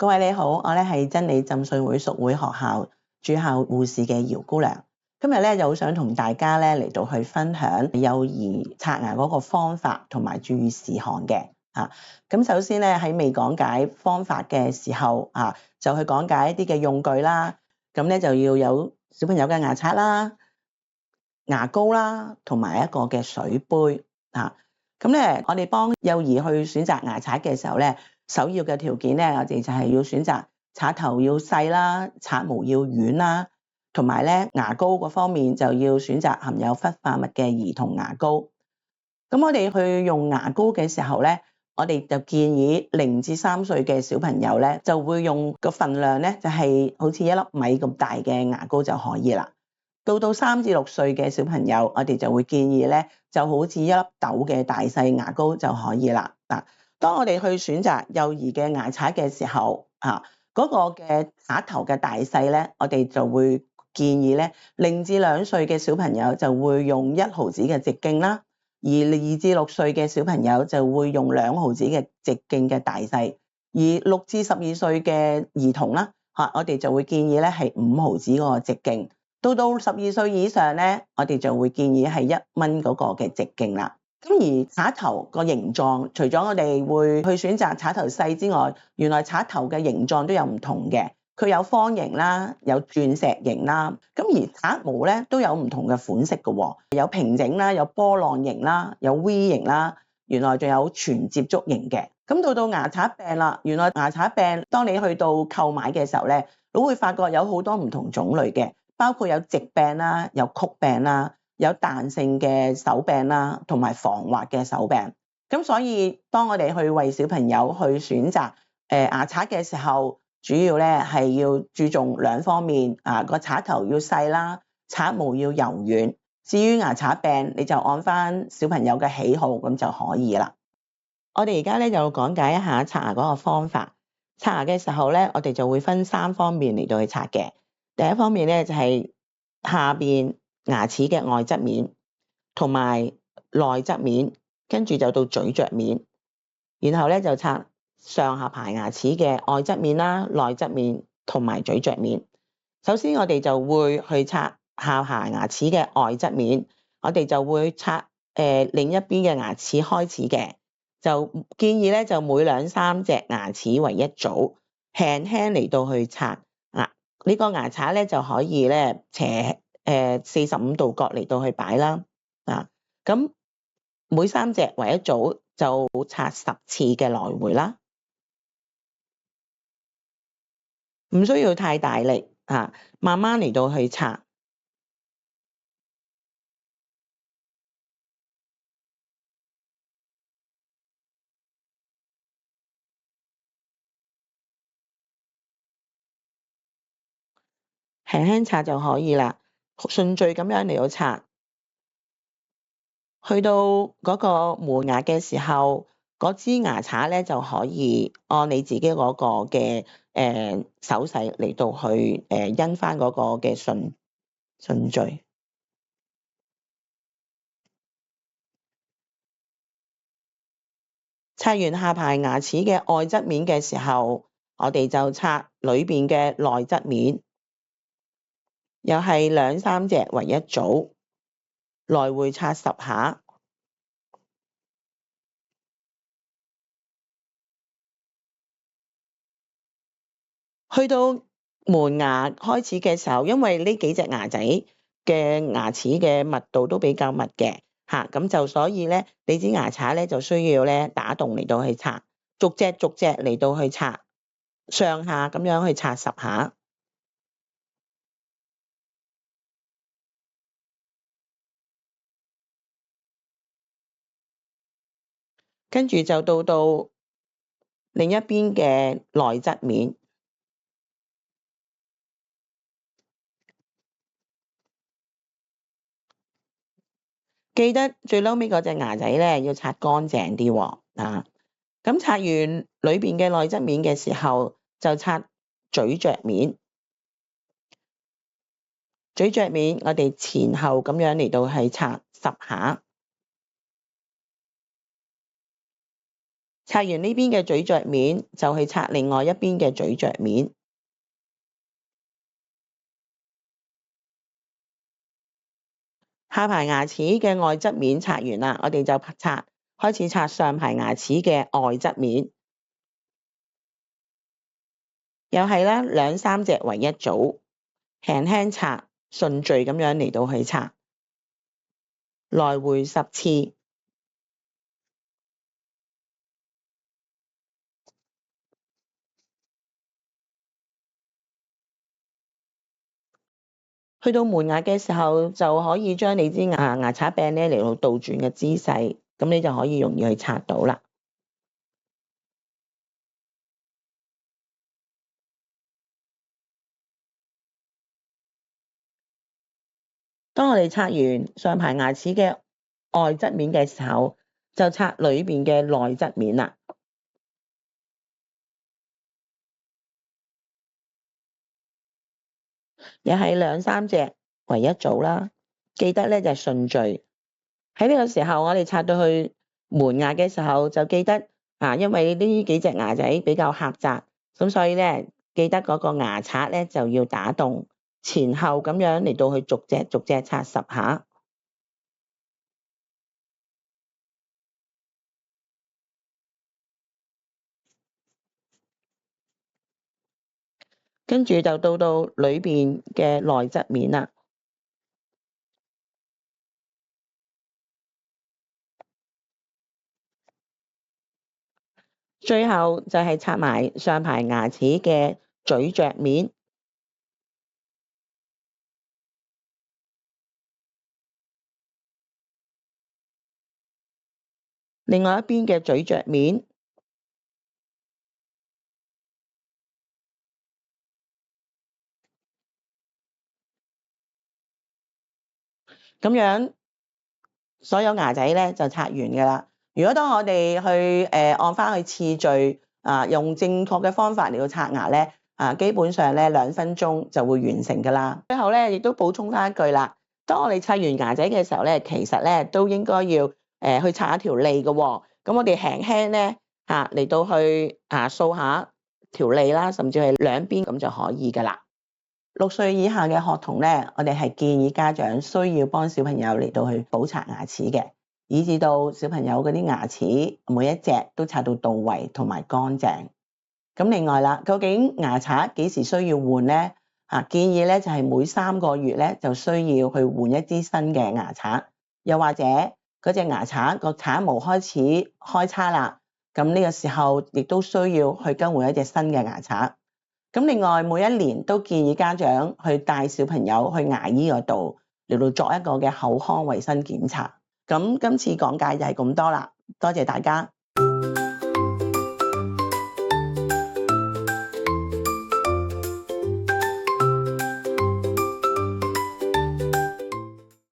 各位你好，我咧係真理浸信會屬會學校駐校護士嘅姚姑娘。今日咧就好想同大家咧嚟到去分享幼兒刷牙嗰個方法同埋注意事項嘅。咁首先咧喺未講解方法嘅時候就去講解一啲嘅用具啦。咁咧就要有小朋友嘅牙刷啦、牙膏啦，同埋一個嘅水杯。咁咧我哋幫幼兒去選擇牙刷嘅時候咧，首要嘅條件咧，我哋就係要選擇刷頭要細啦，刷毛要軟啦，同埋咧牙膏嗰方面就要選擇含有氟化物嘅兒童牙膏。咁我哋去用牙膏嘅時候咧，我哋就建議0至3歲嘅小朋友咧，就會用個份量咧，就係好似1粒米咁大嘅牙膏就可以啦。到3至6歲嘅小朋友，我哋就會建議咧，就好似1粒豆嘅大細牙膏就可以啦。當我哋去選擇幼兒嘅牙刷嘅時候，嗰個嘅刷頭嘅大細咧，我哋就會建議咧，0至2歲嘅小朋友就會用1毫子嘅直徑啦，而2至6歲嘅小朋友就會用2毫子嘅直徑嘅大細，而6至12歲嘅兒童啦，我哋就會建議咧係5毫子嗰個直徑。到12歲以上咧，我哋就會建議係1蚊嗰個嘅直徑啦。咁而刷頭個形狀，除咗我哋會去選擇刷頭細之外，原來刷頭嘅形狀都有唔同嘅，佢有方形啦，有鑽石形啦。咁而刷毛咧都有唔同嘅款式嘅，有平整啦，有波浪形啦，有 V 型啦，原來仲有全接觸型嘅。咁到牙刷柄啦，原來牙刷柄當你去到購買嘅時候咧，你會發覺有好多唔同種類嘅。包括有直柄啦，有曲柄啦，有彈性嘅手柄啦，同埋防滑嘅手柄。咁所以當我哋去為小朋友去選擇牙刷嘅時候，主要咧係要注重2方面，個刷頭要細啦，刷毛要柔軟。至於牙刷柄，你就按翻小朋友嘅喜好咁就可以啦。我哋而家咧就講解一下刷牙嗰個方法。刷牙嘅時候咧，我哋就會分3方面嚟到去刷嘅。第一方面咧就係下邊牙齒嘅外側面同埋內側面，跟住就到咀嚼面，然後咧就刷上下排牙齒嘅外側面啦、內側面同埋咀嚼面。首先我哋就會去刷下排牙齒嘅外側面，我哋就會刷另一邊嘅牙齒開始嘅，就建議咧就每2、3隻牙齒為一組，輕輕嚟到去刷。呢個牙刷咧就可以咧斜45度角嚟到去擺啦。咁每3隻為一組，就刷10次嘅來回啦，唔需要太大力，慢慢嚟到去刷。輕輕刷就可以啦，順序咁樣嚟到刷。去到嗰個門牙嘅時候，嗰支牙刷咧就可以按你自己嗰個嘅手勢嚟到去因翻嗰個嘅順序。刷完下排牙齒嘅外側面嘅時候，我哋就刷裏邊嘅內側面，又係2、3隻為一組，來回刷10下。去到門牙開始嘅時候，因為呢幾隻牙仔嘅牙齒嘅密度都比較密嘅，咁就所以咧，你支牙刷咧就需要咧打洞嚟到去刷，逐隻嚟到去刷，上下咁樣去刷10下。跟住就到另一邊嘅內側面。記得最嬲尾嗰隻牙仔咧要刷乾淨啲喎。咁刷完裏邊嘅內側面嘅時候，就刷咀嚼面。咀嚼面我哋前後咁樣嚟到係刷10下。刷完呢邊嘅咀嚼面，就去刷另外一邊嘅咀嚼面。下排牙齒嘅外側面刷完啦，我哋就開始刷上排牙齒嘅外側面。又係啦，2、3隻為一組，輕輕刷，順序咁樣嚟到去刷，來回10次。去到門牙嘅時候，就可以將你支牙刷柄咧嚟到倒轉嘅姿勢，咁你就可以容易去刷到啦。當我哋刷完上排牙齒嘅外側面嘅時候，就刷裏邊嘅內側面啦。又係2、3隻為一組啦，記得咧就係順序。喺呢個時候，我哋刷到去門牙嘅時候，就記得因為呢幾隻牙仔比較狹窄，咁所以咧記得嗰個牙刷咧就要打洞，前後咁樣嚟到去逐隻刷10下。跟住就到裏邊嘅內側面啦。最後就係刷埋上排牙齒嘅咀嚼面，另外一邊嘅咀嚼面。咁樣所有牙仔咧就刷完㗎啦。如果當我哋去按翻去次序用正確嘅方法嚟到刷牙咧基本上咧2分鐘就會完成㗎啦。最後咧亦都補充翻一句啦，當我哋刷完牙仔嘅時候咧，其實咧都應該要去刷一條脷嘅喎。咁我哋輕輕咧嚟到去掃下條脷啦，甚至係兩邊咁就可以㗎啦。6歲以下嘅學童咧，我哋係建議家長需要幫小朋友嚟到去補刷牙齒嘅，以至到小朋友嗰啲牙齒每一隻都刷到到位同埋乾淨。咁另外啦，究竟牙刷幾時需要換呢？建議咧就係每3個月咧就需要去換一支新嘅牙刷，又或者嗰隻牙刷個刷毛開始開叉啦，咁呢個時候亦都需要去更換一隻新嘅牙刷。咁另外每一年都建議家長去帶小朋友去牙醫嗰度嚟到作一個嘅口腔衛生檢查。咁今次講解就係咁多啦，多謝大家。